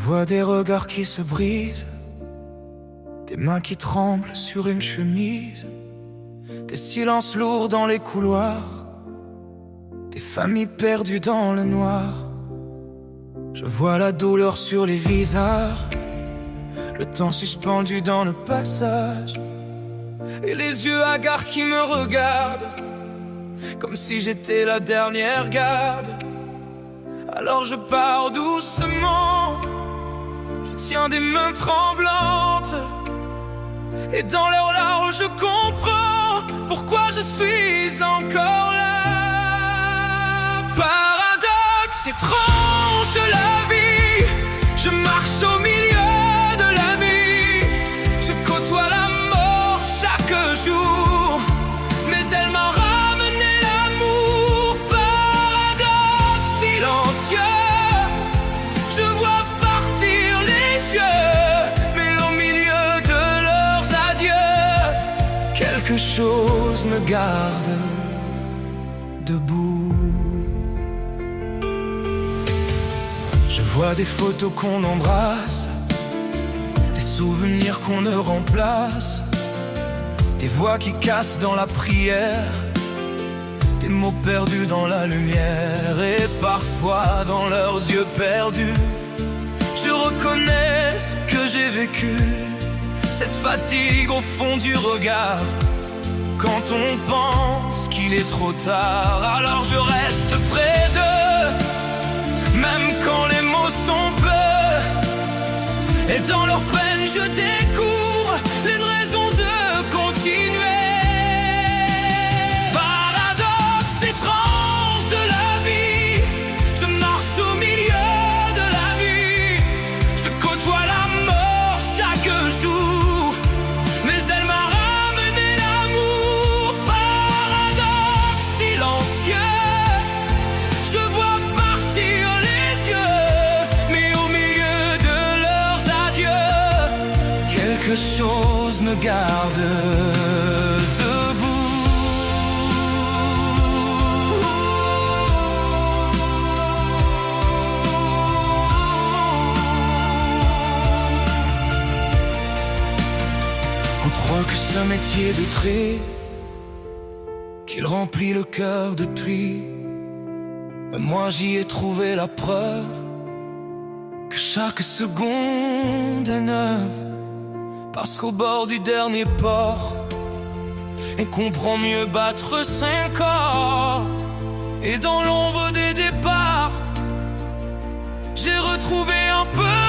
vois des regards qui se brisent, des mains qui tremblent sur une chemise, des silences lourds dans les couloirs, des familles perdues dans le noir. Je vois la douleur sur les visages, le temps suspendu dans le passage, et les yeux hagards qui me regardent, comme si j'étais la dernière garde. Alors je pars doucement, je tiens des mains tremblantes, et dans leurs larmes je comprends pourquoi je suis encore là. Paradoxe étrange de la vie, je marche au milieu de la nuit, je côtoie la mort chaque jour, mais elle m'a ramené l'amour. Paradoxe silencieux, je vois partir les yeux, mais au milieu de leurs adieux, quelque chose me garde debout. Je vois des photos qu'on embrasse, des souvenirs qu'on ne remplace, des voix qui cassent dans la prière, des mots perdus dans la lumière, et parfois dans leurs yeux perdus, je reconnais ce que j'ai vécu, cette fatigue au fond du regard, quand on pense qu'il est trop tard. Alors je reste près d'eux, même quand les mots sont peu, et dans leur peine je découvre une raison de continuer. Paradoxe étrange de la vie, je marche au milieu de la nuit, je côtoie la mort chaque jour, mais elle m'a ramené l'amour. Paradoxe silencieux, je vois partir les yeux, mais au milieu de leurs adieux, quelque chose me garde debout. On croit que ce métier de tri, qu'il remplit le cœur de plis, mais moi j'y ai trouvé la preuve que chaque seconde est neuve, parce qu'au bord du dernier port, on comprend mieux battre 5 corps. Et dans l'ombre des départs, j'ai retrouvé un peu